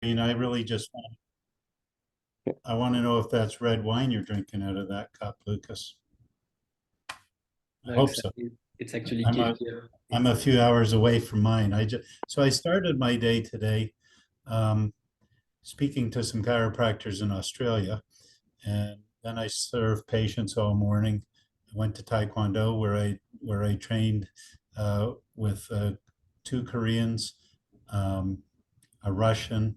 mean, I really just I want to know if that's red wine you're drinking out of that cup, Lucas. I No, hope so. it's actually I'm a kefir. I'm a few hours away from mine. I started my day today um, speaking to some chiropractors in Australia, and then I served patients all morning. I went to Taekwondo where I trained with two Koreans, um, a Russian,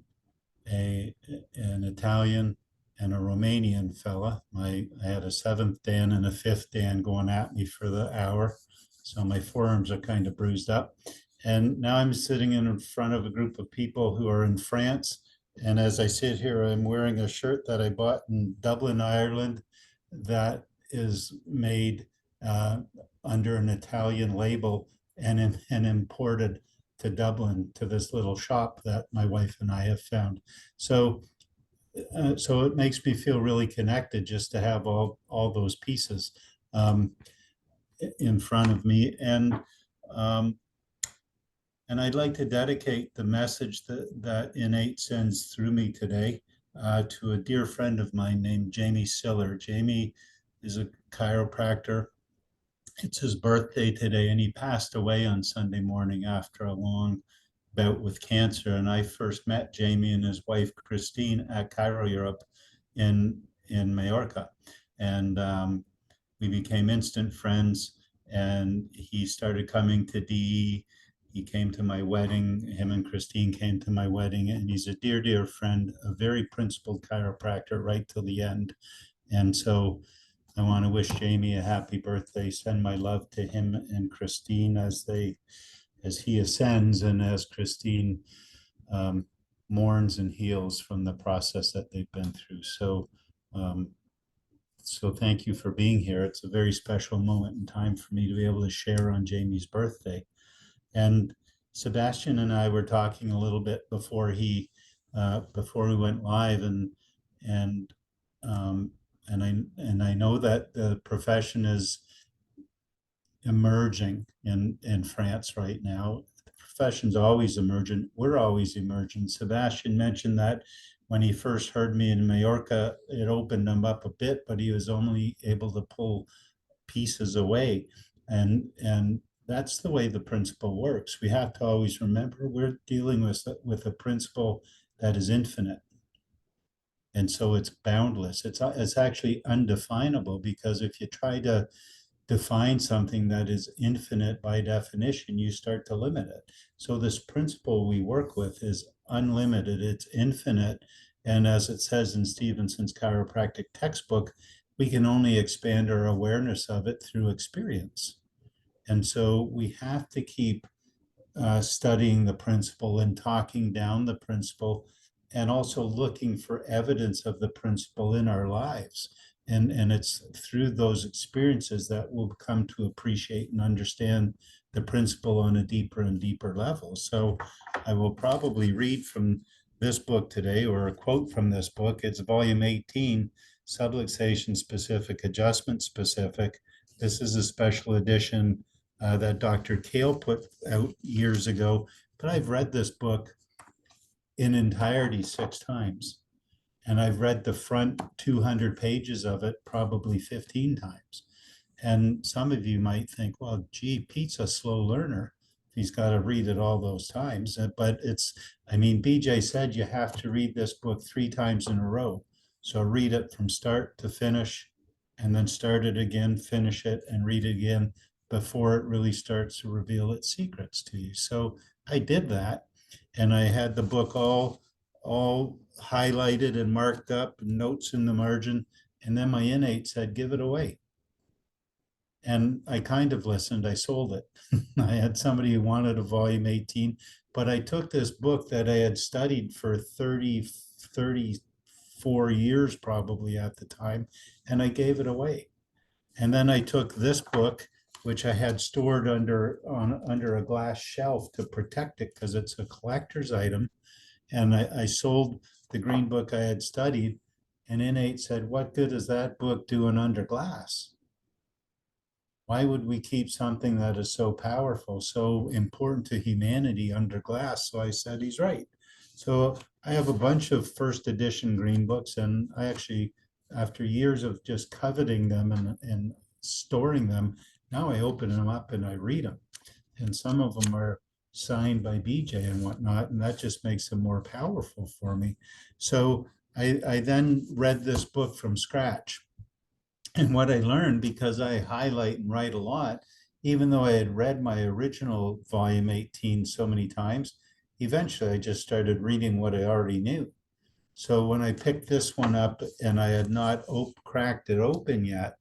an Italian, and a Romanian fella. I had a seventh Dan and a fifth Dan going at me for the hour, so my forearms are kind of bruised up. And now I'm sitting in front of a group of people who are in France. And as I sit here, I'm wearing a shirt that I bought in Dublin, Ireland, that is made uh, under an Italian label and imported to Dublin to this little shop that my wife and I have found. So, so it makes me feel really connected just to have all those pieces um, in front of me, um, and I'd like to dedicate the message that Innate sends through me today to a dear friend of mine named Jamie Siller. Jamie is a chiropractor. It's his birthday today, and he passed away on Sunday morning after a long bout with cancer. And I first met Jamie and his wife Christine at Cairo Europe in Mallorca, and we became instant friends. And he started coming to DE. He came to my wedding. Him and Christine came to my wedding, and he's a dear, dear friend, a very principled chiropractor right till the end. And so I want to wish Jamie a happy birthday. Send my love to him and Christine as he ascends and as Christine um, mourns and heals from the process that they've been through. Um, so thank you for being here. It's a very special moment in time for me to be able to share on Jamie's birthday. And Sebastian and I were talking a little bit before we went live, and um, and I know that the profession is emerging in France right now. The profession's always emergent. We're always emergent. Sebastian mentioned that when he first heard me in Mallorca, it opened him up a bit, but he was only able to pull pieces away. And that's the way the principle works. We have to always remember we're dealing with a principle that is infinite. And so it's boundless. It's actually undefinable, because if you try to define something that is infinite by definition, you start to limit it. So this principle we work with is unlimited, it's infinite. And as it says in Stevenson's chiropractic textbook, we can only expand our awareness of it through experience. And so we have to keep studying the principle and talking down the principle, and also looking for evidence of the principle in our lives. And it's through those experiences that we'll come to appreciate and understand the principle on a deeper and deeper level. So I will probably read from this book today, or a quote from this book. It's volume 18, subluxation specific, adjustment specific. This is a special edition that Dr. Kale put out years ago, but I've read this book in entirety 6 times. And I've read the front 200 pages of it probably 15 times. And some of you might think, well, gee, Pete's a slow learner. He's got to read it all those times. But I mean, BJ said you have to read this book 3 times in a row. So read it from start to finish, and then start it again, finish it, and read it again before it really starts to reveal its secrets to you. So I did that, and I had the book all highlighted and marked up, and notes in the margin. And then my innate said, give it away. And I kind of listened. I sold it. I had somebody who wanted a volume 18, but I took this book that I had studied for 34 years probably at the time, and I gave it away. And then I took this book, which I had stored under a glass shelf to protect it because it's a collector's item. And I sold the green book I had studied, and Innate said, what good is that book doing under glass? Why would we keep something that is so powerful, so important to humanity under glass? So I said, he's right. So I have a bunch of first edition green books, and I actually, after years of just coveting them and storing them, now I open them up and I read them. And some of them are signed by BJ and whatnot, and that just makes them more powerful for me. So I then read this book from scratch. And what I learned, because I highlight and write a lot, even though I had read my original volume 18 so many times, eventually I just started reading what I already knew. So when I picked this one up and I had not cracked it open yet,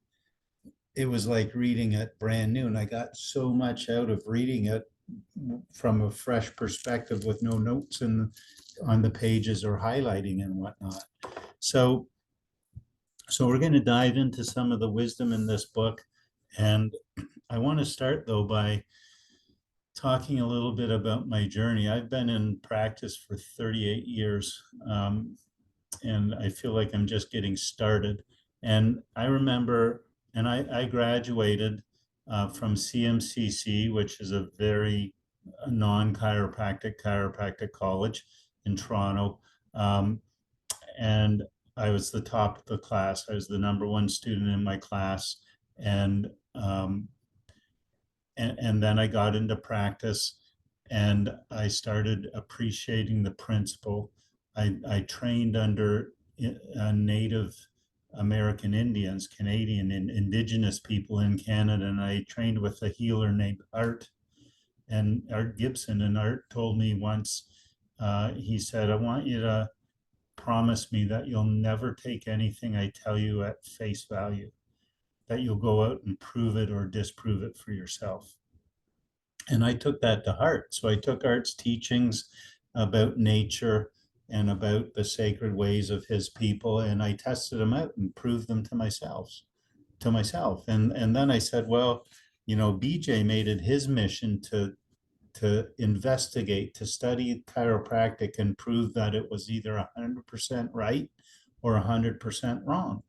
it was like reading it brand new. And I got so much out of reading it from a fresh perspective with no notes on the pages or highlighting and whatnot. So we're going to dive into some of the wisdom in this book. And I want to start, though, by talking a little bit about my journey. I've been in practice for 38 years, and I feel like I'm just getting started. And I remember, and I graduated from CMCC, which is a very non-chiropractic college in Toronto. And I was the top of the class. I was the number one student in my class. And then I got into practice and I started appreciating the principle. I trained under Native American Indians, Canadian and Indigenous people in Canada, and I trained with a healer named Art Gibson. And Art told me once, he said, I want you to promise me that you'll never take anything I tell you at face value, that you'll go out and prove it or disprove it for yourself. And I took that to heart. So I took Art's teachings about nature and about the sacred ways of his people, and I tested them out and proved them to myself. And then I said, well, BJ made it his mission to investigate, to study chiropractic and prove that it was either 100% right or 100% wrong.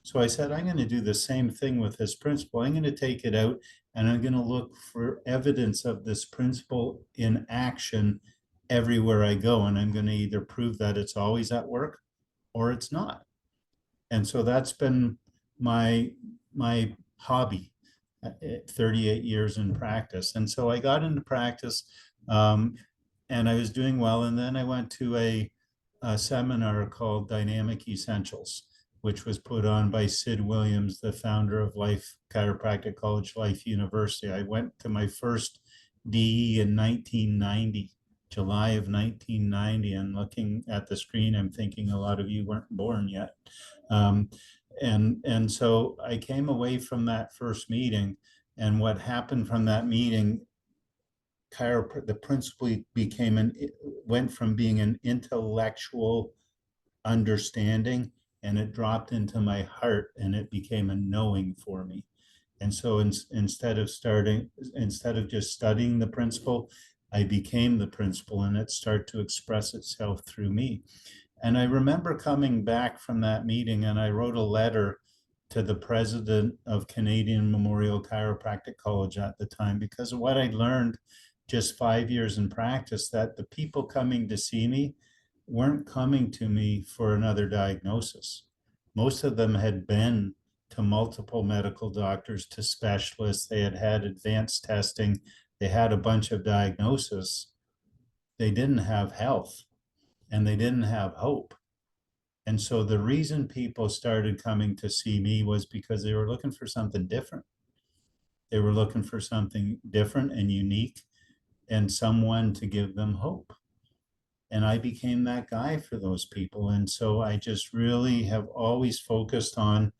So I said, I'm going to do the same thing with this principle. I'm going to take it out and I'm going to look for evidence of this principle in action everywhere I go. And I'm going to either prove that it's always at work or it's not. And so that's been my hobby, 38 years in practice. And so I got into practice and I was doing well. And then I went to a seminar called Dynamic Essentials, which was put on by Sid Williams, the founder of Life Chiropractic College, Life University. I went to my first DE in 1990, July of 1990, and looking at the screen, I'm thinking a lot of you weren't born yet. And so I came away from that first meeting, and what happened from that meeting, the principle went from being an intellectual understanding, and it dropped into my heart, and it became a knowing for me. And so instead of just studying the principle, I became the principle, and it started to express itself through me. And I remember coming back from that meeting, and I wrote a letter to the president of Canadian Memorial Chiropractic College at the time, because of what I learned just 5 years in practice, that the people coming to see me weren't coming to me for another diagnosis. Most of them had been to multiple medical doctors, to specialists. They had had advanced testing. They had a bunch of diagnoses. They didn't have health and they didn't have hope. And so the reason people started coming to see me was because they were looking for something different. They were looking for something different and unique and someone to give them hope. And I became that guy for those people. And so I just really have always focused on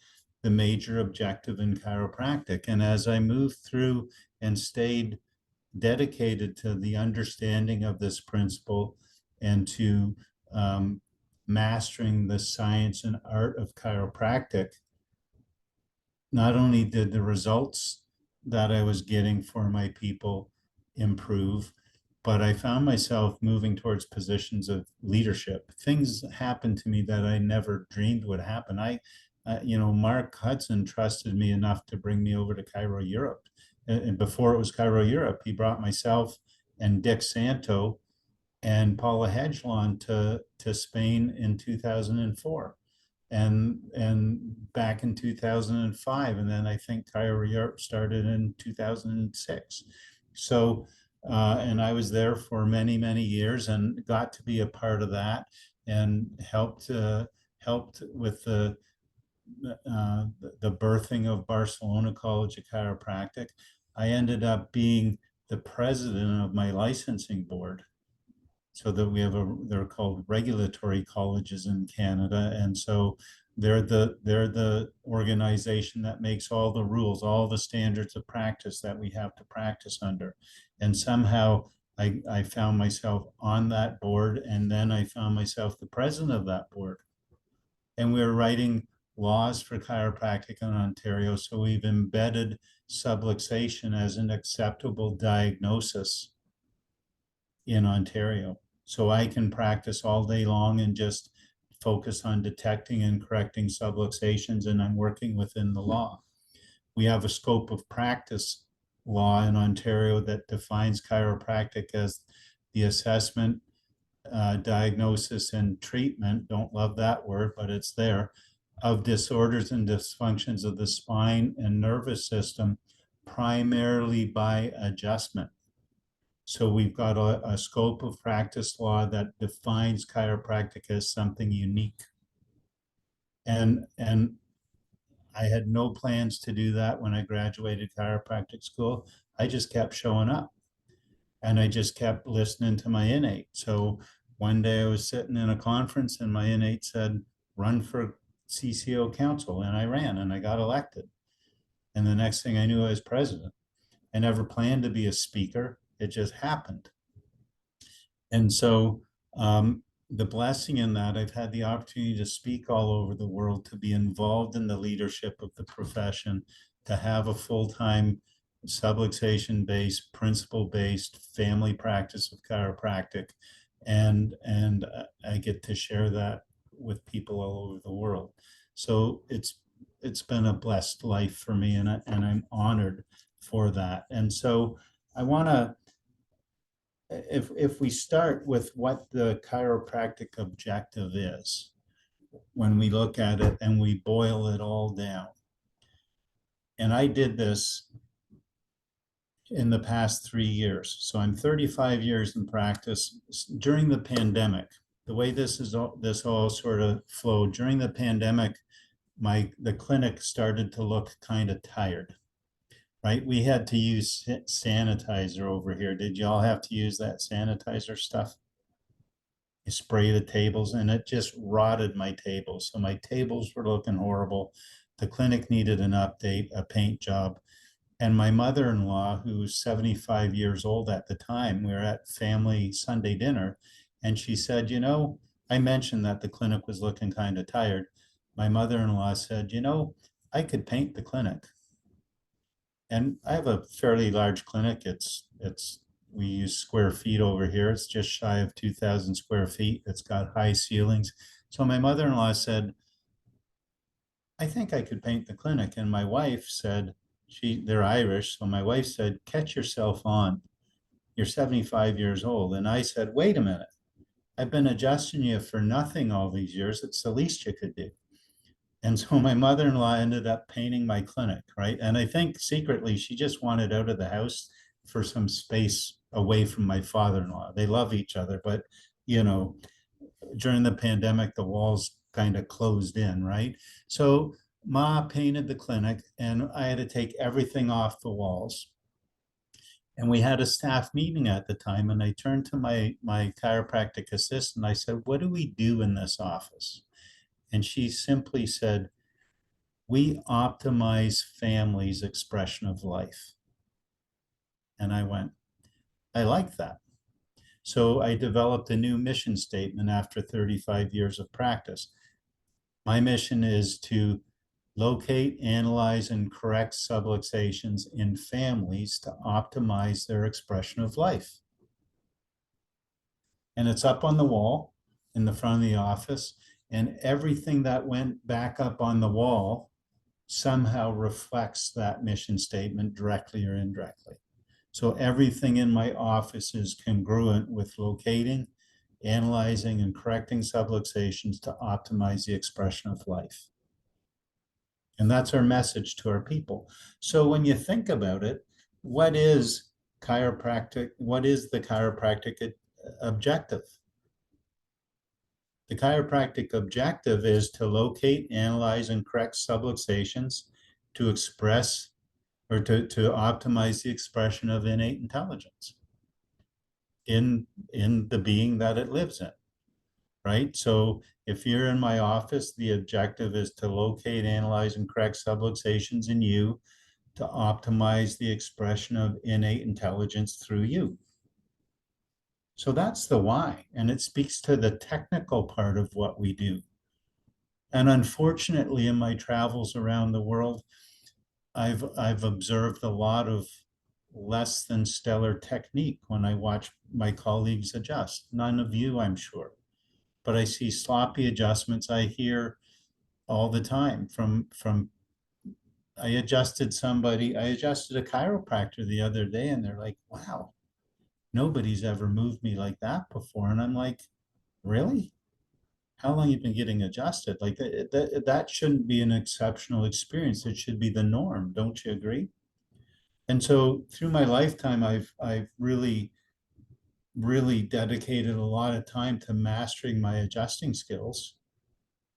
the major objective in chiropractic. And as I moved through and stayed dedicated to the understanding of this principle and to mastering the science and art of chiropractic, not only did the results that I was getting for my people improve, but I found myself moving towards positions of leadership. Things happened to me that I never dreamed would happen. Mark Hudson trusted me enough to bring me over to Cairo Europe. And before it was Cairo Europe, he brought myself and Dick Santo and Paula Hedgelon to Spain in 2004. And back in 2005, and then I think Cairo Europe started in 2006. So, and I was there for many, many years and got to be a part of that and helped with the birthing of Barcelona College of Chiropractic. I ended up being the president of my licensing board, so that we have they're called regulatory colleges in Canada. And so they're the organization that makes all the rules, all the standards of practice that we have to practice under. And somehow I found myself on that board, and then I found myself the president of that board. And we're writing laws for chiropractic in Ontario. So we've embedded subluxation as an acceptable diagnosis in Ontario. So I can practice all day long and just focus on detecting and correcting subluxations, and I'm working within the law. We have a scope of practice law in Ontario that defines chiropractic as the assessment, diagnosis, and treatment, don't love that word, but it's there, of disorders and dysfunctions of the spine and nervous system, primarily by adjustment. So we've got a scope of practice law that defines chiropractic as something unique. And I had no plans to do that when I graduated chiropractic school. I just kept showing up, and I just kept listening to my innate. So one day I was sitting in a conference and my innate said, run for CCO council. And I ran and I got elected. And the next thing I knew, I was president. I never planned to be a speaker. It just happened. And so the blessing in that, I've had the opportunity to speak all over the world, to be involved in the leadership of the profession, to have a full-time subluxation-based, principle-based family practice of chiropractic. And I get to share that with people all over the world. So it's been a blessed life for me, and I'm honored for that. And so I want to, if we start with what the chiropractic objective is, when we look at it and we boil it all down, and I did this in the past 3 years. So I'm 35 years in practice. During the pandemic, the way this all sort of flowed, during the pandemic, the clinic started to look kind of tired. Right? We had to use sanitizer over here. Did y'all have to use that sanitizer stuff? You spray the tables, and it just rotted my tables. So my tables were looking horrible. The clinic needed an update, a paint job. And my mother-in-law, who was 75 years old at the time, we were at family Sunday dinner, and she said, you know, I mentioned that the clinic was looking kind of tired. My mother-in-law said, you know, I could paint the clinic. And I have a fairly large clinic. We use square feet over here. It's just shy of 2,000 square feet. It's got high ceilings. So my mother-in-law said, I think I could paint the clinic. And my wife said, they're Irish. So my wife said, catch yourself on. You're 75 years old. And I said, wait a minute. I've been adjusting you for nothing all these years. It's the least you could do. And so my mother-in-law ended up painting my clinic, right? And I think secretly she just wanted out of the house for some space away from my father-in-law. They love each other, but you know, during the pandemic, the walls kind of closed in, right? So Ma painted the clinic, and I had to take everything off the walls. And we had a staff meeting at the time, and I turned to my chiropractic assistant. I said, what do we do in this office? And she simply said, we optimize families' expression of life. And I went, I like that. So I developed a new mission statement after 35 years of practice. My mission is to locate, analyze, and correct subluxations in families to optimize their expression of life. And it's up on the wall in the front of the office. And everything that went back up on the wall somehow reflects that mission statement directly or indirectly. So everything in my office is congruent with locating, analyzing and correcting subluxations to optimize the expression of life. And that's our message to our people. So when you think about it, what is chiropractic? What is the chiropractic objective? The chiropractic objective is to locate, analyze, and correct subluxations to express or to optimize the expression of innate intelligence in the being that it lives in, right? So if you're in my office, the objective is to locate, analyze, and correct subluxations in you to optimize the expression of innate intelligence through you. So that's the why, and it speaks to the technical part of what we do. And unfortunately, in my travels around the world, I've observed a lot of less than stellar technique when I watch my colleagues adjust. None of you, I'm sure, but I see sloppy adjustments. I hear all the time from I adjusted a chiropractor the other day, and they're like, wow, nobody's ever moved me like that before. And I'm like, really? How long you been getting adjusted? Like that shouldn't be an exceptional experience. It should be the norm. Don't you agree? And so through my lifetime, I've really dedicated a lot of time to mastering my adjusting skills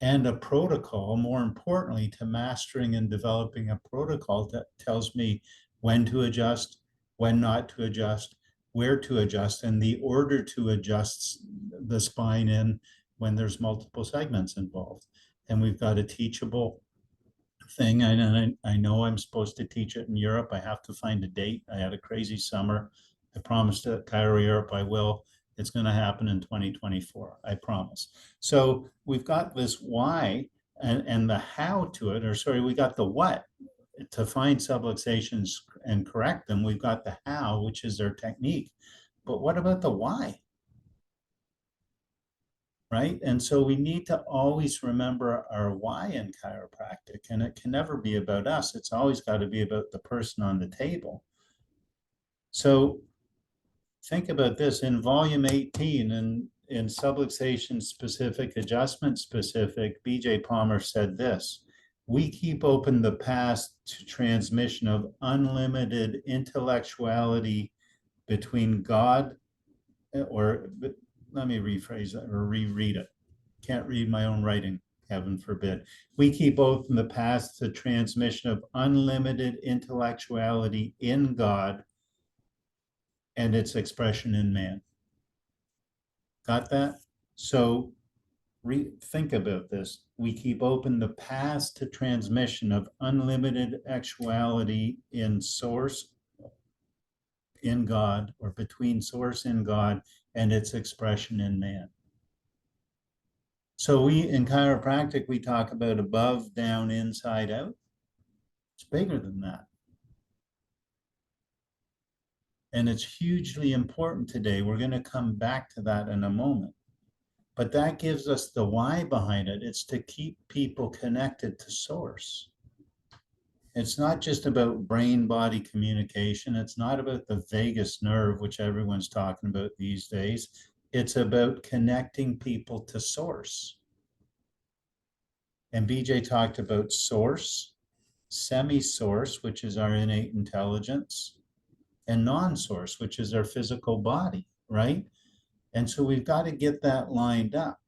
and a protocol, more importantly, to mastering and developing a protocol that tells me when to adjust, when not to adjust, where to adjust, and the order to adjust the spine in when there's multiple segments involved. And we've got a teachable thing. I know I'm supposed to teach it in Europe. I have to find a date. I had a crazy summer. I promised at Cairo Europe I will. It's going to happen in 2024. I promise. So we've got this why and the how to it, or sorry, we got the what to find subluxations and correct them. We've got the how, which is their technique. But what about the why? Right? And so we need to always remember our why in chiropractic, and it can never be about us. It's always got to be about the person on the table. So think about this in volume 18 in subluxation specific, adjustment specific, BJ Palmer said this: we keep open the path to transmission of unlimited intellectuality between God, or let me rephrase that or reread it. Can't read my own writing, heaven forbid. We keep open the path to transmission of unlimited intellectuality in God and its expression in man. Got that? So think about this. We keep open the path to transmission of unlimited actuality in source in God, or between source in God and its expression in man. So we, in chiropractic, we talk about above, down, inside, out. It's bigger than that. And it's hugely important today. We're going to come back to that in a moment. But that gives us the why behind it. It's to keep people connected to source. It's not just about brain-body communication. It's not about the vagus nerve, which everyone's talking about these days. It's about connecting people to source. And BJ talked about source, semi-source, which is our innate intelligence, and non-source, which is our physical body, right? And so we've got to get that lined up.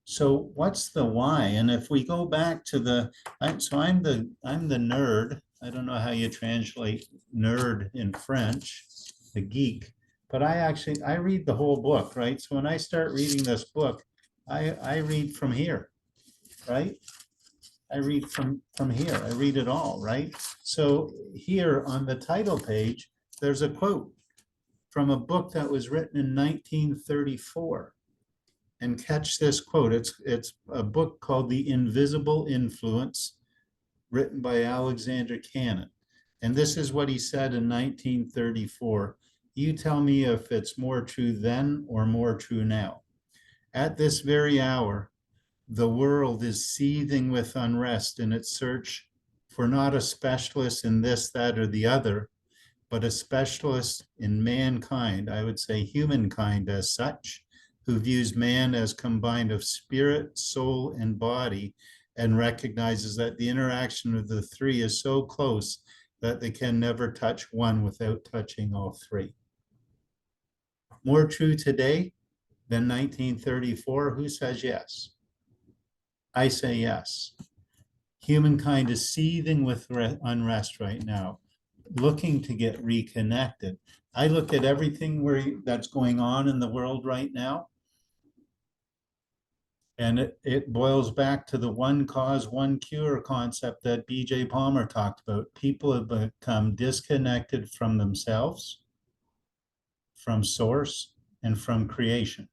So what's the why? And if we go back to I'm the nerd. I don't know how you translate nerd in French, the geek, but I read the whole book, right? So when I start reading this book, I read from here, right? I read from here. I read it all, right? So here on the title page, there's a quote from a book that was written in 1934. And catch this quote. It's a book called The Invisible Influence, written by Alexander Cannon. And this is what he said in 1934. You tell me if it's more true then or more true now. At this very hour, the world is seething with unrest in its search for not a specialist in this, that, or the other, but a specialist in mankind, I would say humankind as such, who views man as combined of spirit, soul, and body, and recognizes that the interaction of the three is so close that they can never touch one without touching all three. More true today than 1934? Who says yes? I say yes. Humankind is seething with unrest right now, looking to get reconnected. I look at everything that's going on in the world right now, and it boils back to the one cause, one cure concept that B.J. Palmer talked about. People have become disconnected from themselves, from source, and from creation.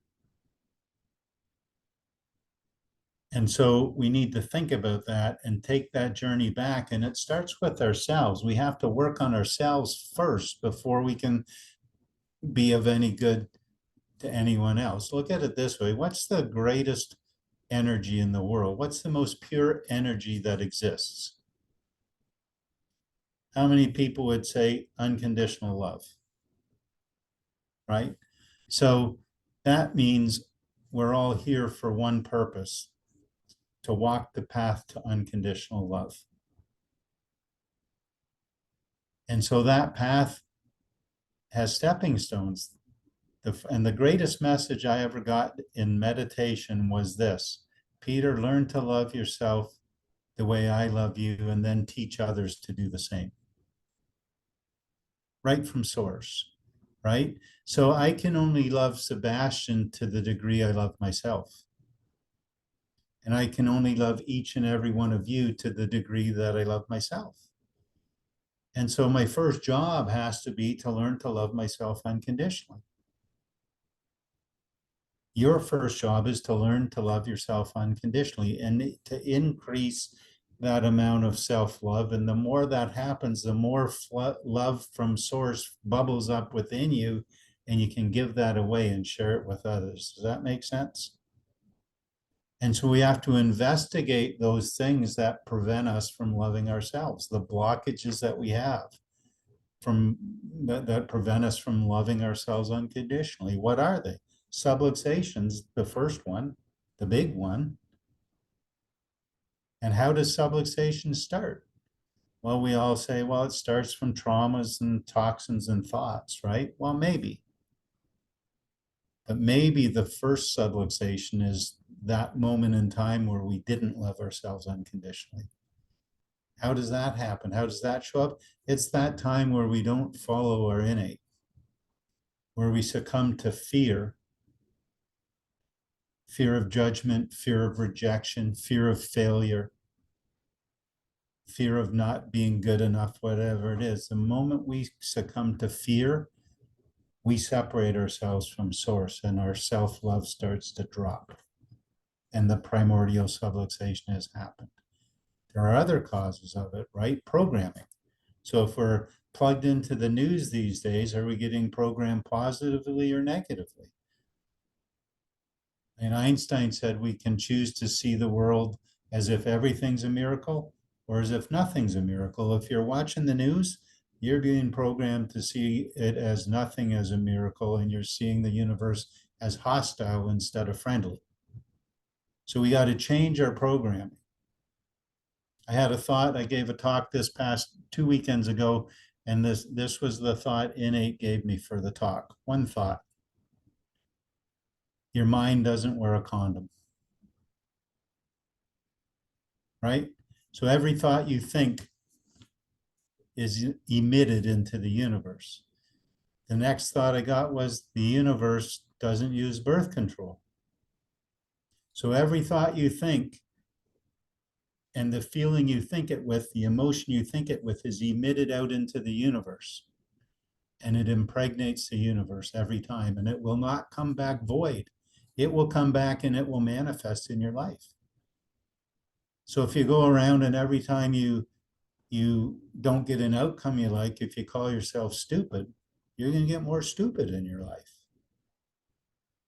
And so we need to think about that and take that journey back. And it starts with ourselves. We have to work on ourselves first before we can be of any good to anyone else. Look at it this way. What's the greatest energy in the world? What's the most pure energy that exists? How many people would say unconditional love? Right? So that means we're all here for one purpose, to walk the path to unconditional love. And so that path has stepping stones. And the greatest message I ever got in meditation was this: Peter, learn to love yourself the way I love you, and then teach others to do the same. Right from source, right? So I can only love Sebastian to the degree I love myself. And I can only love each and every one of you to the degree that I love myself. And so my first job has to be to learn to love myself unconditionally. Your first job is to learn to love yourself unconditionally and to increase that amount of self-love. And the more that happens, the more love from source bubbles up within you, and you can give that away and share it with others. Does that make sense? And so we have to investigate those things that prevent us from loving ourselves, the blockages that we have that prevent us from loving ourselves unconditionally. What are they? Subluxations, the first one, the big one. And how does subluxation start? Well, we all say, well, it starts from traumas and toxins and thoughts, right? Well, maybe. But maybe the first subluxation is that moment in time where we didn't love ourselves unconditionally. How does that happen? How does that show up? It's that time where we don't follow our innate, where we succumb to fear of judgment, fear of rejection, fear of failure, fear of not being good enough, whatever it is. The moment we succumb to fear, we separate ourselves from source, and our self-love starts to drop, and the primordial subluxation has happened. There are other causes of it, right? Programming. So if we're plugged into the news these days, are we getting programmed positively or negatively? And Einstein said we can choose to see the world as if everything's a miracle or as if nothing's a miracle. If you're watching the news, you're being programmed to see it as nothing as a miracle, and you're seeing the universe as hostile instead of friendly. So we got to change our programming. I had a thought, I gave a talk this past 2 weekends ago, and this was the thought Innate gave me for the talk. One thought: your mind doesn't wear a condom. Right? So every thought you think is emitted into the universe. The next thought I got was the universe doesn't use birth control. So every thought you think and the feeling you think it with, the emotion you think it with, is emitted out into the universe. And it impregnates the universe every time, and it will not come back void. It will come back and it will manifest in your life. So if you go around and every time you don't get an outcome you like, if you call yourself stupid, you're going to get more stupid in your life.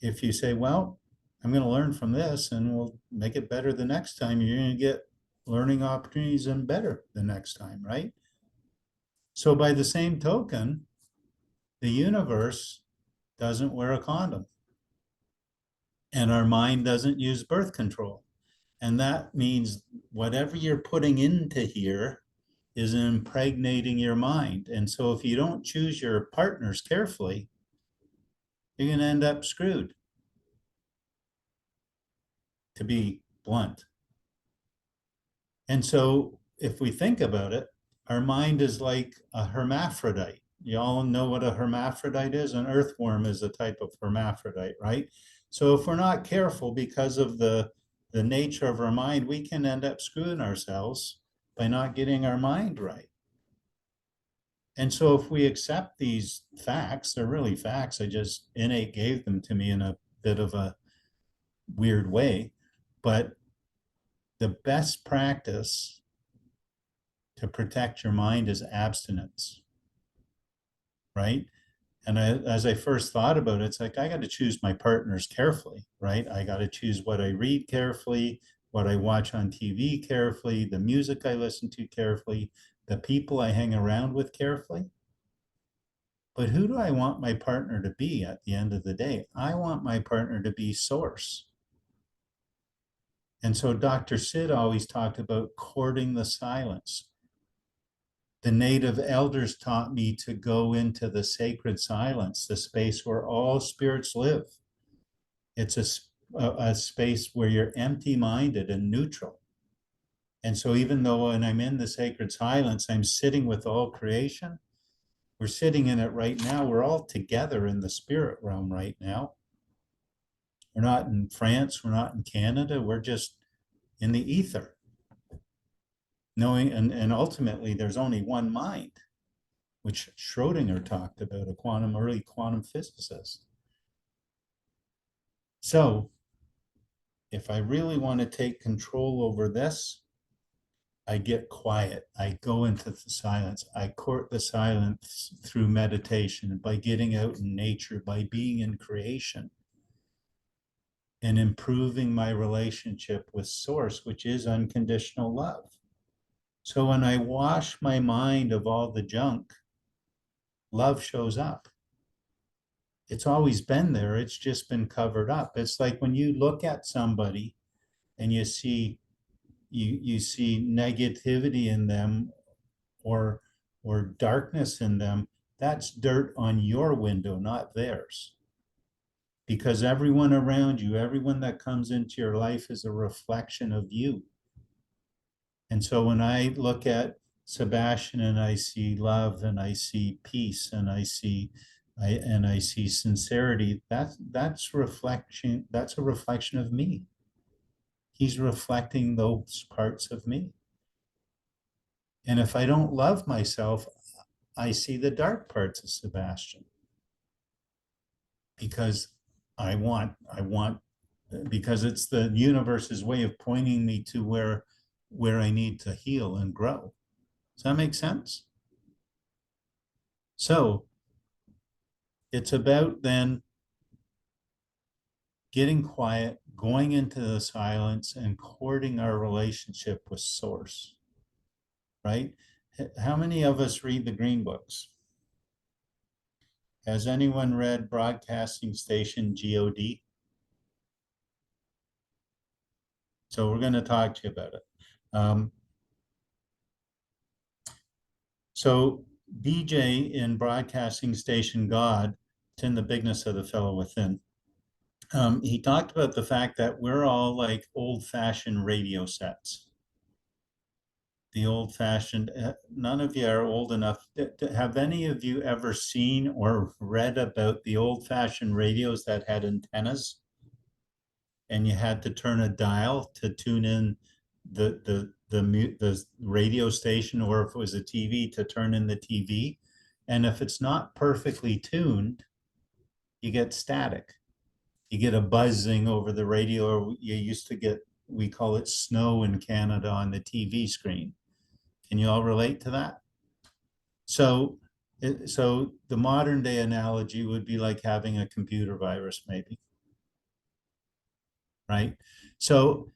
If you say, well, I'm going to learn from this and we'll make it better the next time, you're going to get learning opportunities and better the next time, right? So by the same token, the universe doesn't wear a condom. And our mind doesn't use birth control. And that means whatever you're putting into here is impregnating your mind. And so if you don't choose your partners carefully, you're going to end up screwed, to be blunt. And so if we think about it, our mind is like a hermaphrodite. You all know what a hermaphrodite is? An earthworm is a type of hermaphrodite, right? So if we're not careful because of the nature of our mind, we can end up screwing ourselves by not getting our mind right. And so if we accept these facts, they're really facts. I just innate gave them to me in a bit of a weird way. But the best practice to protect your mind is abstinence, right? And as I first thought about it, it's like, I got to choose my partners carefully, right? I got to choose what I read carefully, what I watch on TV carefully, the music I listen to carefully, the people I hang around with carefully. But who do I want my partner to be at the end of the day? I want my partner to be source. And so Dr. Sid always talked about courting the silence. The native elders taught me to go into the sacred silence, the space where all spirits live. It's a space where you're empty-minded and neutral. And so even though when I'm in the sacred silence, I'm sitting with all creation, we're sitting in it right now. We're all together in the spirit realm right now. We're not in France, we're not in Canada, we're just in the ether. Knowing, and ultimately there's only one mind, which Schrodinger talked about, early quantum physicist. So if I really want to take control over this, I get quiet. I go into the silence. I court the silence through meditation, by getting out in nature, by being in creation, and improving my relationship with Source, which is unconditional love. So when I wash my mind of all the junk, love shows up. It's always been there. It's just been covered up. It's like when you look at somebody and you see negativity in them, or darkness in them, that's dirt on your window, not theirs. Because everyone around you, everyone that comes into your life is a reflection of you. And so when I look at Sebastian and I see love and I see peace and I see sincerity, that's a reflection of me. He's reflecting those parts of me. And if I don't love myself, I see the dark parts of Sebastian. Because because it's the universe's way of pointing me to where I need to heal and grow. Does that make sense? So it's about then getting quiet, going into the silence, and courting our relationship with Source, right? How many of us read the green books? Has anyone read Broadcasting Station God? So we're going to talk to you about it. So BJ in Broadcasting Station God, it's in the bigness of the fellow within. He talked about the fact that we're all like old-fashioned radio sets. The old-fashioned, none of you are old enough. Have any of you ever seen or read about the old-fashioned radios that had antennas? And you had to turn a dial to tune in the radio station, or if it was a TV, to turn in the TV. And if it's not perfectly tuned, you get static. You get a buzzing over the radio, or you used to get, we call it snow in Canada on the TV screen. Can you all relate to that? So the modern day analogy would be like having a computer virus, maybe. Right? So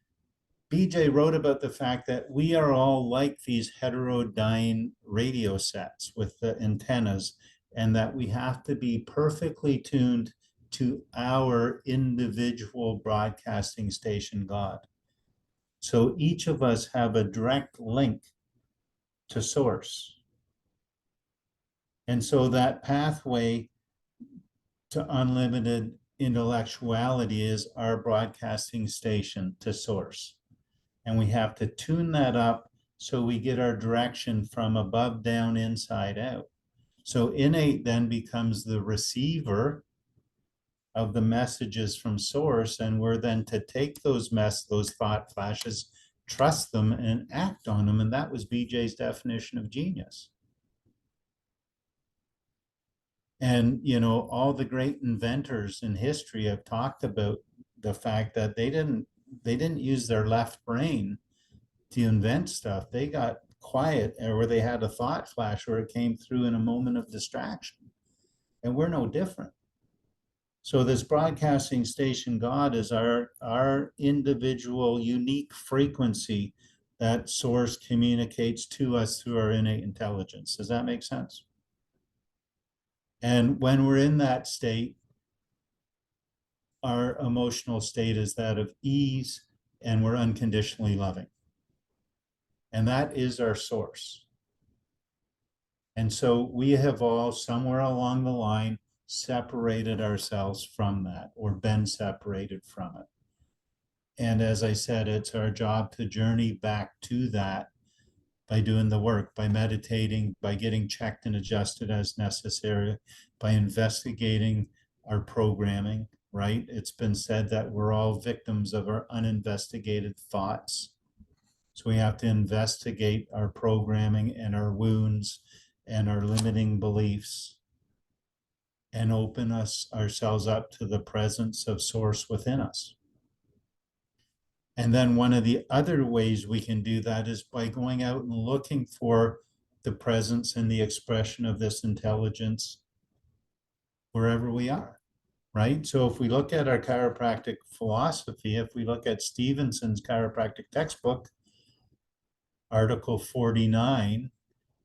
BJ wrote about the fact that we are all like these heterodyne radio sets with the antennas, and that we have to be perfectly tuned to our individual broadcasting station God. So each of us have a direct link to source. And so that pathway to unlimited intellectuality is our broadcasting station to source. And we have to tune that up so we get our direction from above down, inside out. So innate then becomes the receiver of the messages from source, and we're then to take those thought flashes, trust them, and act on them. And that was BJ's definition of genius. And all the great inventors in history have talked about the fact that they didn't use their left brain to invent stuff. They got quiet, or they had a thought flash, or it came through in a moment of distraction. And we're no different. So this broadcasting station God is our individual unique frequency that source communicates to us through our innate intelligence. Does that make sense? And when we're in that state, our emotional state is that of ease, and we're unconditionally loving. And that is our source. And so we have all, somewhere along the line, separated ourselves from that, or been separated from it. And as I said, it's our job to journey back to that by doing the work, by meditating, by getting checked and adjusted as necessary, by investigating our programming, right? It's been said that we're all victims of our uninvestigated thoughts. So we have to investigate our programming and our wounds and our limiting beliefs, and open ourselves up to the presence of source within us. And then one of the other ways we can do that is by going out and looking for the presence and the expression of this intelligence wherever we are, right? So if we look at our chiropractic philosophy, if we look at Stevenson's chiropractic textbook, Article 49,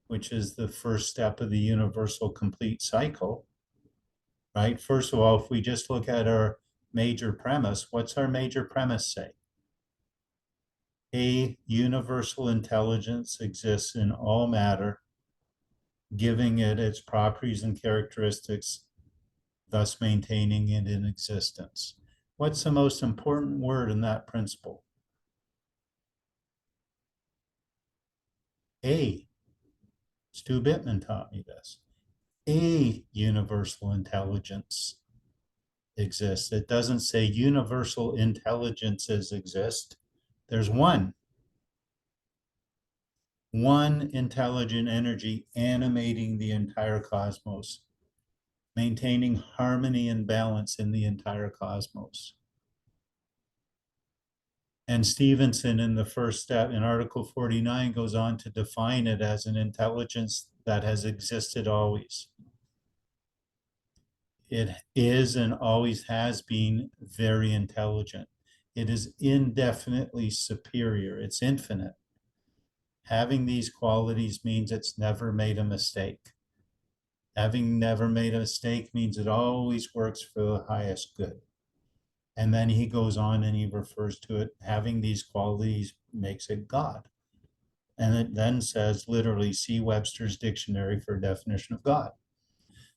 which is the first step of the universal complete cycle, right? First of all, if we just look at our major premise, what's our major premise say? A universal intelligence exists in all matter, giving it its properties and characteristics, thus maintaining it in existence. What's the most important word in that principle? A. Stu Bittman taught me this. A universal intelligence exists. It doesn't say universal intelligences exist. There's one intelligent energy animating the entire cosmos, maintaining harmony and balance in the entire cosmos. And Stevenson, in the first step in Article 49, goes on to define it as an intelligence that has existed always. It is and always has been very intelligent. It is indefinitely superior. It's infinite. Having these qualities means it's never made a mistake. Having never made a mistake means it always works for the highest good. And then he goes on and he refers to it, having these qualities makes it God. And it then says, literally, see Webster's dictionary for a definition of God.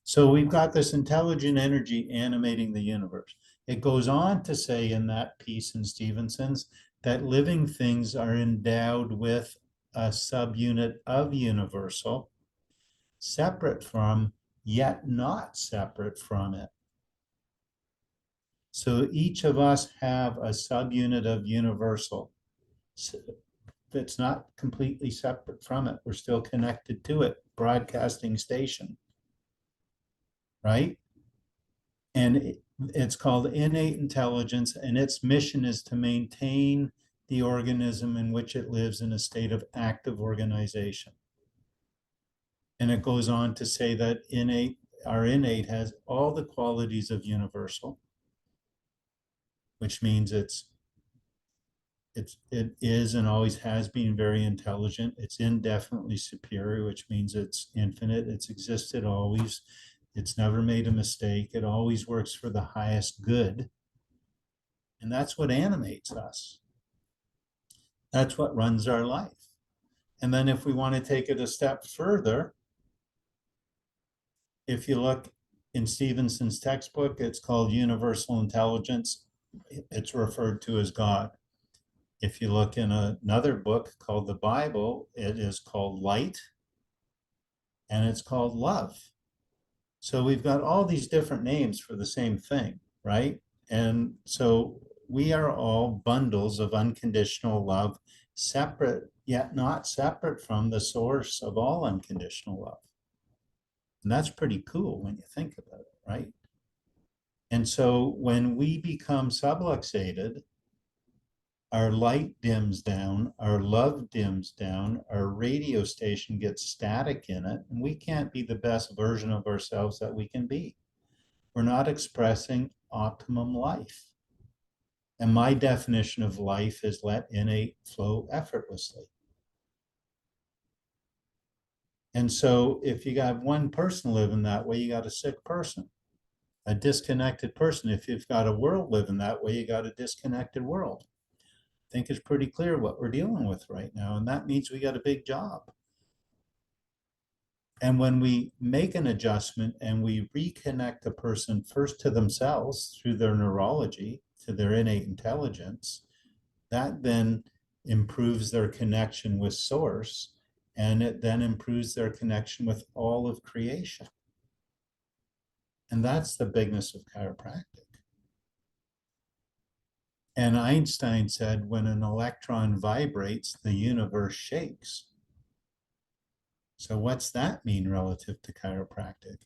So we've got this intelligent energy animating the universe. It goes on to say in that piece in Stevenson's that living things are endowed with a subunit of universal, separate from, yet not separate from it. So each of us have a subunit of universal that's not completely separate from it. We're still connected to it, broadcasting station, right? And it's called innate intelligence, and its mission is to maintain the organism in which it lives in a state of active organization. And it goes on to say that our innate has all the qualities of universal, which means it is and always has been very intelligent. It's indefinitely superior, which means it's infinite. It's existed always. It's never made a mistake. It always works for the highest good. And that's what animates us. That's what runs our life. And then if we want to take it a step further, if you look in Stevenson's textbook, it's called Universal Intelligence. It's referred to as God. If you look in another book called the Bible, it is called Light, and it's called Love. So we've got all these different names for the same thing, right? And so we are all bundles of unconditional love, separate, yet not separate from the source of all unconditional love. And that's pretty cool when you think about it, right? And so when we become subluxated, our light dims down, our love dims down, our radio station gets static in it, and we can't be the best version of ourselves that we can be. We're not expressing optimum life. And my definition of life is let innate flow effortlessly. And so if you got one person living that way, you got a sick person, a disconnected person. If you've got a world living that way, you got a disconnected world. I think it's pretty clear what we're dealing with right now, and that means we got a big job. And when we make an adjustment and we reconnect the person first to themselves through their neurology, to their innate intelligence, that then improves their connection with source, and it then improves their connection with all of creation. And that's the bigness of chiropractic. And Einstein said, when an electron vibrates, the universe shakes. So what's that mean relative to chiropractic?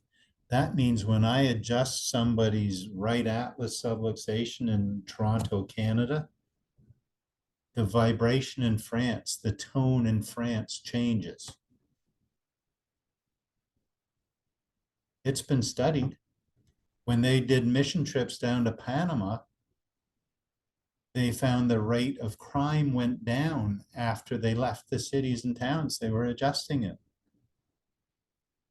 That means when I adjust somebody's right atlas subluxation in Toronto, Canada, the vibration in France, the tone in France changes. It's been studied. When they did mission trips down to Panama, they found the rate of crime went down after they left the cities and towns. They were adjusting it.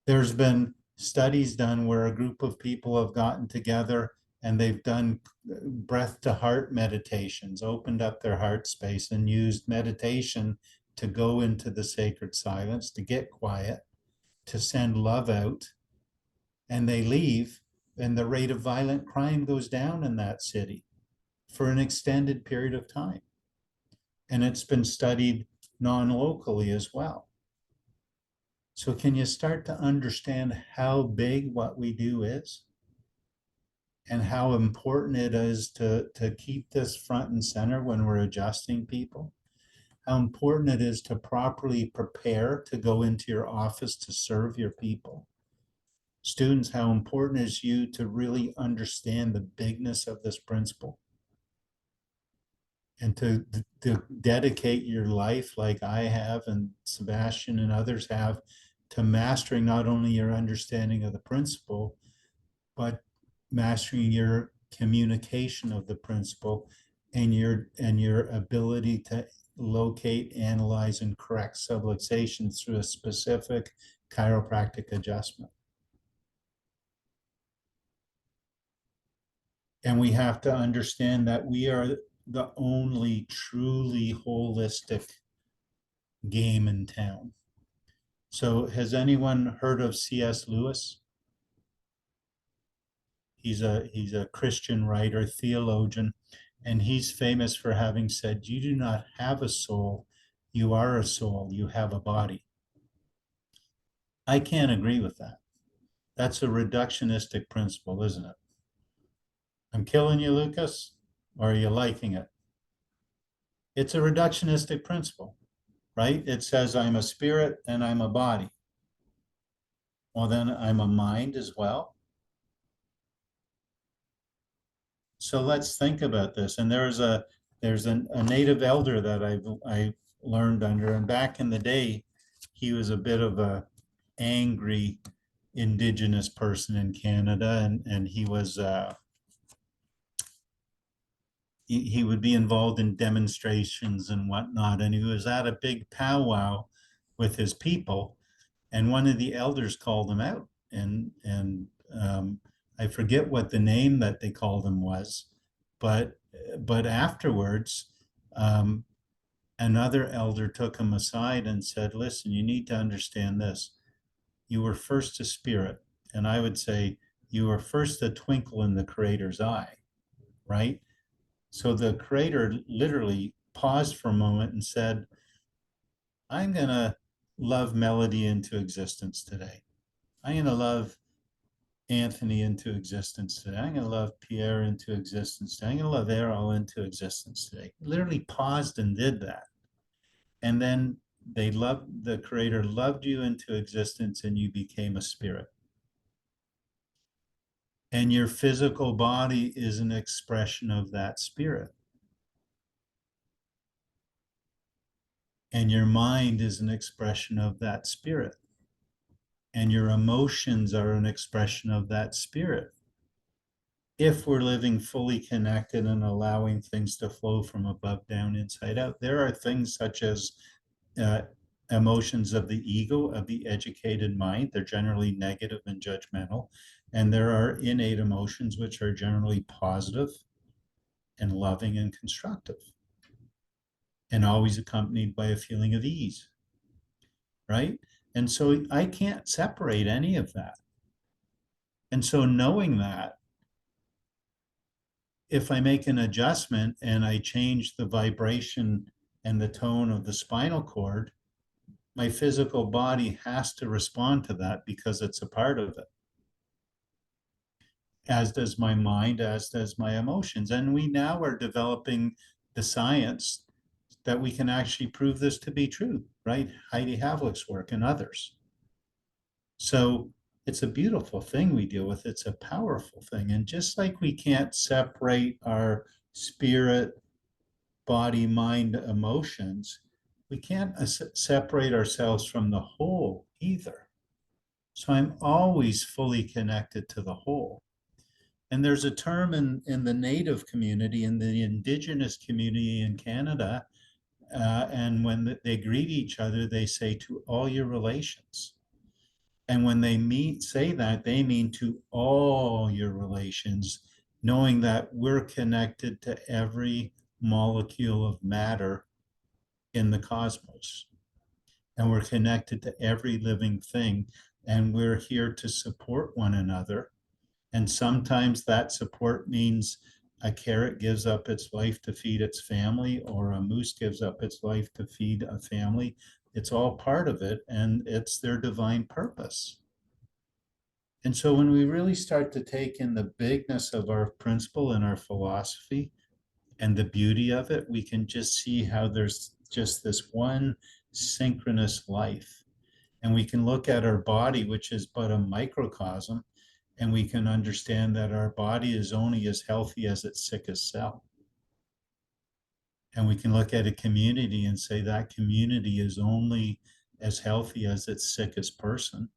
There's been studies done where a group of people have gotten together and they've done breath to heart meditations, opened up their heart space and used meditation to go into the sacred silence, to get quiet, to send love out. And they leave, and the rate of violent crime goes down in that city for an extended period of time. And it's been studied non-locally as well. So can you start to understand how big what we do is? And how important it is to keep this front and center when we're adjusting people? How important it is to properly prepare to go into your office to serve your people? Students, how important is you to really understand the bigness of this principle? And to dedicate your life like I have and Sebastian and others have to mastering not only your understanding of the principle, but mastering your communication of the principle and your ability to locate, analyze, and correct subluxation through a specific chiropractic adjustment. And we have to understand that we are the only truly holistic game in town. So has anyone heard of C.S. Lewis? He's a Christian writer, theologian, and he's famous for having said, you do not have a soul, you are a soul, you have a body. I can't agree with that. That's a reductionistic principle, isn't it? I'm killing you, Lucas, or are you liking it? It's a reductionistic principle, right? It says I'm a spirit and I'm a body. Well, then I'm a mind as well. So let's think about this. And there's a native elder that I learned under, and back in the day, he was a bit of a angry Indigenous person in Canada, and he was he would be involved in demonstrations and whatnot, and he was at a big powwow with his people, and one of the elders called him out and I forget what the name that they called him was, but afterwards, another elder took him aside and said, listen, you need to understand this. You were first a spirit. And I would say you were first a twinkle in the creator's eye, right? So the creator literally paused for a moment and said, I'm going to love Melody into existence today. I'm going to love Anthony into existence today. I'm going to love Pierre into existence today. I'm going to love Errol into existence today. Literally paused and did that. And then the creator loved you into existence and you became a spirit. And your physical body is an expression of that spirit. And your mind is an expression of that spirit. And your emotions are an expression of that spirit. If we're living fully connected and allowing things to flow from above down, inside out, there are things such as emotions of the ego, of the educated mind. They're generally negative and judgmental. And there are innate emotions, which are generally positive and loving and constructive, and always accompanied by a feeling of ease, right? And so I can't separate any of that. And so knowing that, if I make an adjustment and I change the vibration and the tone of the spinal cord, my physical body has to respond to that because it's a part of it. As does my mind, as does my emotions. And we now are developing the science that we can actually prove this to be true, right? Heidi Havlick's work and others. So it's a beautiful thing we deal with. It's a powerful thing. And just like we can't separate our spirit, body, mind, emotions, we can't separate ourselves from the whole either. So I'm always fully connected to the whole. And there's a term in the Native community, in the Indigenous community in Canada, and when they greet each other, they say to all your relations. And when they say that, they mean to all your relations, knowing that we're connected to every molecule of matter in the cosmos. And we're connected to every living thing. And we're here to support one another. And sometimes that support means a carrot gives up its life to feed its family, or a moose gives up its life to feed a family. It's all part of it, and it's their divine purpose. And so when we really start to take in the bigness of our principle and our philosophy and the beauty of it, we can just see how there's just this one synchronous life. And we can look at our body, which is but a microcosm, and we can understand that our body is only as healthy as its sickest cell. And we can look at a community and say that community is only as healthy as its sickest person,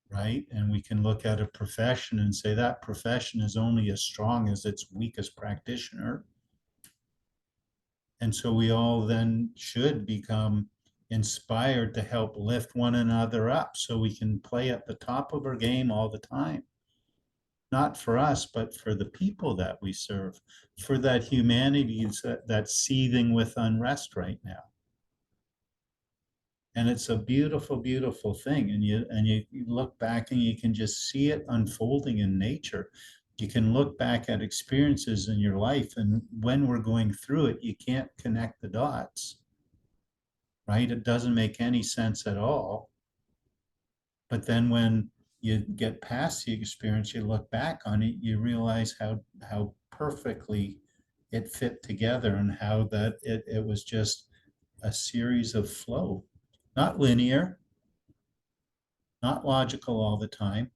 right? And we can look at a profession and say that profession is only as strong as its weakest practitioner. And so we all then should become inspired to help lift one another up so we can play at the top of our game all the time. Not for us, but for the people that we serve, for that humanity that's seething with unrest right now. And it's a beautiful, beautiful thing. And you look back and you can just see it unfolding in nature. You can look back at experiences in your life, and when we're going through it, you can't connect the dots, right? It doesn't make any sense at all. But then when you get past the experience, you look back on it, you realize how perfectly it fit together, and how that it was just a series of flow, not linear, not logical all the time,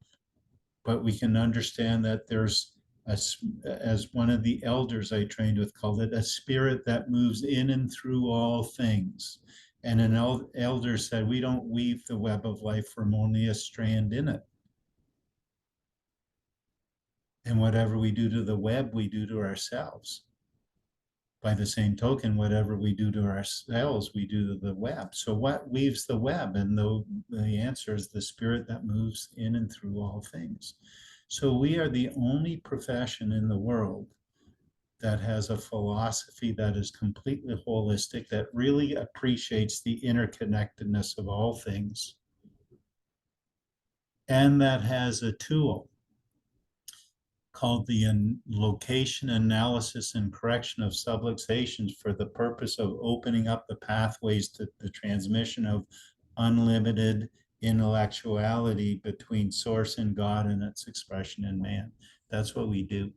but we can understand that there's as one of the elders I trained with called it, a spirit that moves in and through all things. And an elder said, we don't weave the web of life from only a strand in it. And whatever we do to the web, we do to ourselves. by the same token, whatever we do to our cells, we do to the web. So what weaves the web? And the answer is the spirit that moves in and through all things. So we are the only profession in the world that has a philosophy that is completely holistic, that really appreciates the interconnectedness of all things, and that has a tool called the location analysis and correction of subluxations for the purpose of opening up the pathways to the transmission of unlimited intellectuality between source and God and its expression in man. That's what we do.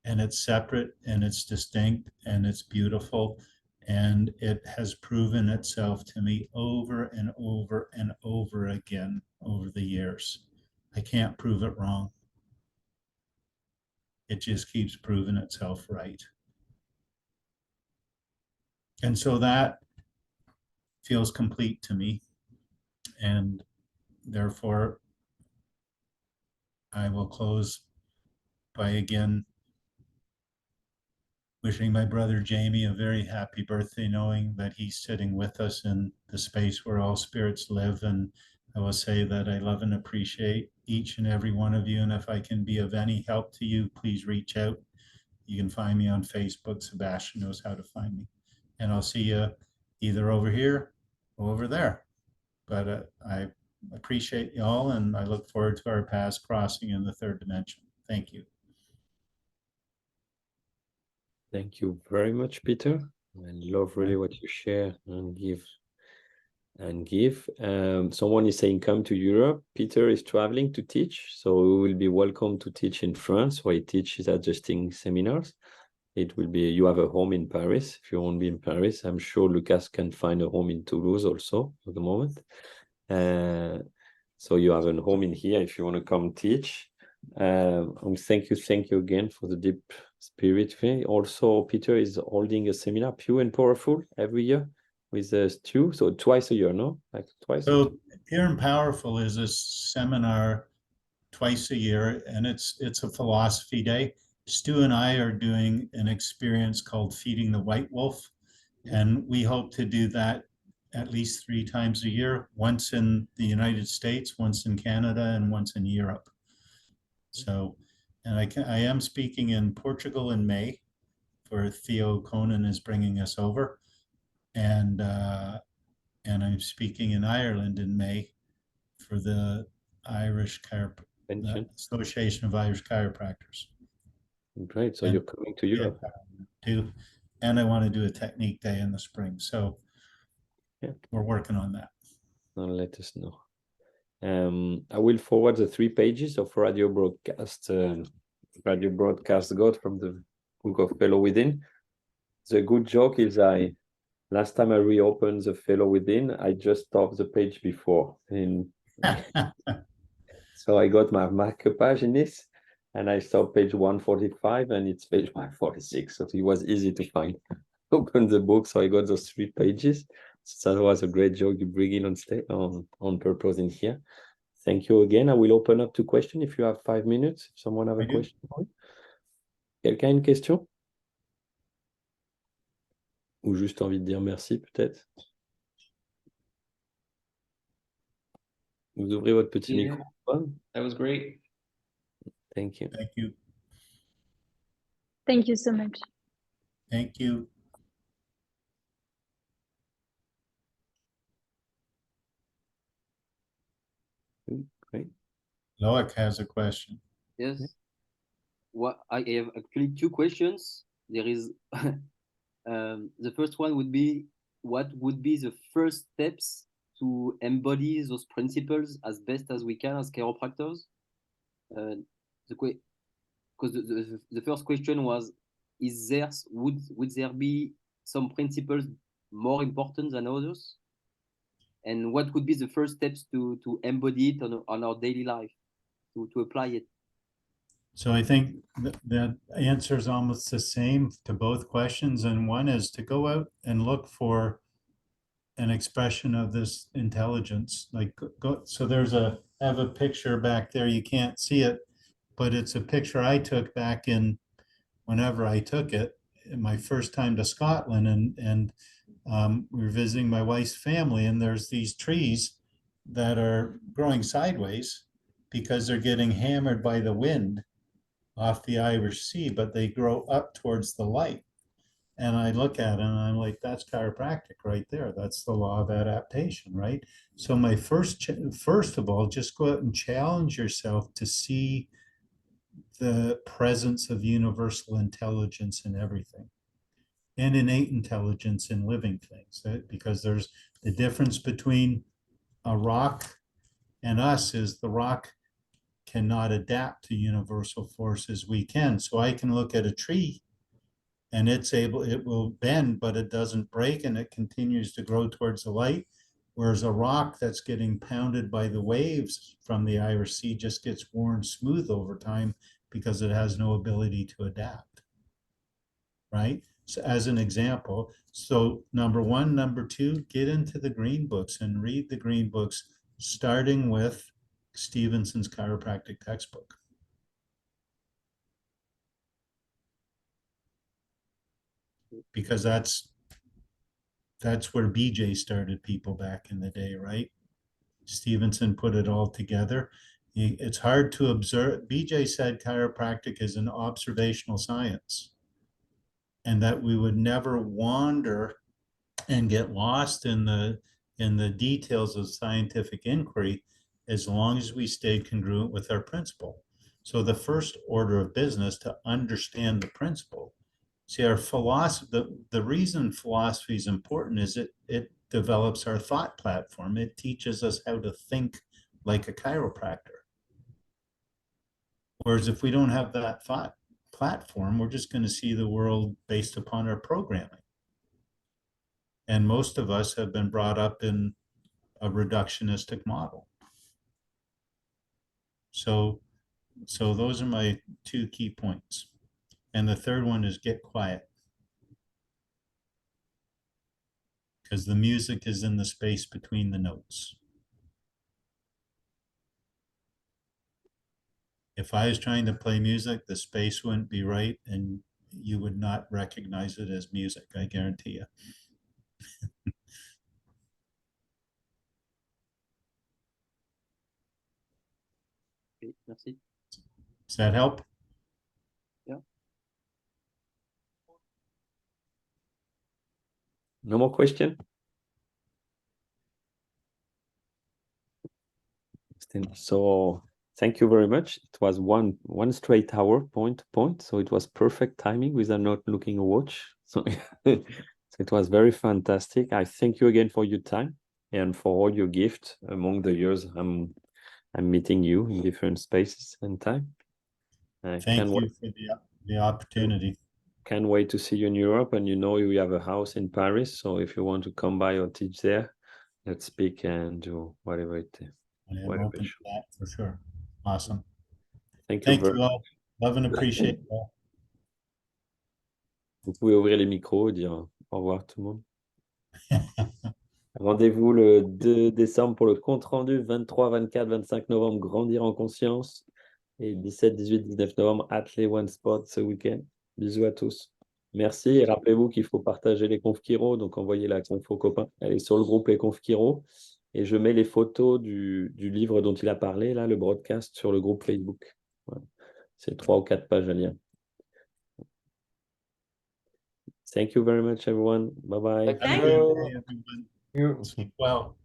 And it's separate and it's distinct and it's beautiful. And it has proven itself to me over and over and over again over the years. I can't prove it wrong. It just keeps proving itself right. And so that feels complete to me. And therefore, I will close by again wishing my brother Jamie a very happy birthday, knowing that he's sitting with us in the space where all spirits live. And I will say that I love and appreciate each and every one of you. And if I can be of any help to you, please reach out. You can find me on Facebook. Sebastian knows how to find me. And I'll see you either over here or over there. But I appreciate you all, and I look forward to our paths crossing in the third dimension. Thank you. Thank you very much, Peter. I love really what you share and give. Someone is saying, come to Europe. Peter is traveling to teach, so we will be welcome to teach in France, where he teaches adjusting seminars. It will be, you have a home in Paris. If you won't be in Paris, I'm sure Lucas can find a home in Toulouse also at the moment. So you have a home in here if you want to come teach. Thank you again for the deep spirit thing. Also, Peter is holding a seminar, Pure and Powerful, every year with Stu. So twice a year, no? Like twice. So Pure and Powerful is a seminar twice a year, and it's a philosophy day. Stu and I are doing an experience called Feeding the White Wolf, and we hope to do that at least 3 times a year, once in the United States, once in Canada, and once in Europe. So, and I am speaking in Portugal in May, where Theo Conan is bringing us over, and I'm speaking in Ireland in May for the the Association of Irish Chiropractors. Great. So you're coming to Europe too, and I want to do a technique day in the spring. So yeah, we're working on that. And let us know. I will forward the 3 pages of radio broadcast got from the book of Fellow Within. The good joke is last time I reopened the Fellow Within, I just stopped the page before. So I got my marker page in this, and I saw page 145, and it's page 146. So it was easy to find. Open the book, so I got those 3 pages. So that was a great joke you bring in on purpose in here. Thank you again. I will open up to questions if you have 5 minutes. If someone have a question. Quelqu'un a une question? Ou juste envie de dire merci, peut-être? Vous ouvrez votre petit micro. That was great. Thank you. Thank you. Thank you so much. Thank you. Great. Loic has a question. Yes. What I have actually 2 questions. There is the first one would be, what would be the first steps to embody those principles as best as we can as chiropractors? Because the first question was, would there be some principles more important than others? And what would be the first steps to embody it on our daily life, to apply it? So I think the answer is almost the same to both questions. And one is to go out and look for an expression of this intelligence. Like, so I have a picture back there. You can't see it, but it's a picture I took back in whenever I took it, my first time to Scotland, and we were visiting my wife's family, and there's these trees that are growing sideways because they're getting hammered by the wind off the Irish Sea, but they grow up towards the light. And I look at it and I'm like, that's chiropractic right there. That's the law of adaptation, right? So my first of all, just go out and challenge yourself to see the presence of universal intelligence in everything and innate intelligence in living things, because there's the difference between a rock and us is the rock cannot adapt to universal forces we can. So I can look at a tree and it will bend, but it doesn't break and it continues to grow towards the light. Whereas a rock that's getting pounded by the waves from the Irish Sea just gets worn smooth over time because it has no ability to adapt, right? So as an example, so number one, number two, get into the green books and read the green books, starting with Stevenson's chiropractic textbook. Because that's where BJ started people back in the day, right? Stevenson put it all together. It's hard to observe. BJ said chiropractic is an observational science, and that we would never wander and get lost in the details of scientific inquiry as long as we stayed congruent with our principle. So the first order of business to understand the principle. See, our philosophy, the reason philosophy is important is it develops our thought platform. It teaches us how to think like a chiropractor. Whereas if we don't have that thought platform, we're just going to see the world based upon our programming. And most of us have been brought up in a reductionistic model. So those are my two key points. And the third one is get quiet. Because the music is in the space between the notes. If I was trying to play music, the space wouldn't be right and you would not recognize it as music, I guarantee you. Okay, merci. Does that help? Yeah. No more question? So thank you very much. It was one straight hour point to point. So it was perfect timing without not looking a watch. So, so it was very fantastic. I thank you again for your time and for all your gift among the years I'm meeting you in different spaces and time. Thank you for the opportunity. Can't wait to see you in Europe, and you know we have a house in Paris. So if you want to come by or teach there, let's speak and do whatever it is. I am open to that for sure. Awesome. Thank you. Thank you all. Love and appreciate it all. Vous pouvez ouvrir les micros et dire au revoir tout le monde. Rendez-vous le 2 décembre pour le compte rendu, 23, 24, 25 novembre, Grandir en conscience. Et 17, 18, 19 novembre, Athlé One Spot ce week-end. Bisous à tous. Merci et rappelez-vous qu'il faut partager les confs Chiro, donc envoyez la conf aux copains. Elle est sur le groupe Les Confs Chiro et je mets les photos du livre dont il a parlé, là, le broadcast, sur le groupe Facebook. Voilà. C'est 3 ou 4 pages à lire. Thank you very much, everyone. Bye-bye. Have a good day, everyone. Sleep well.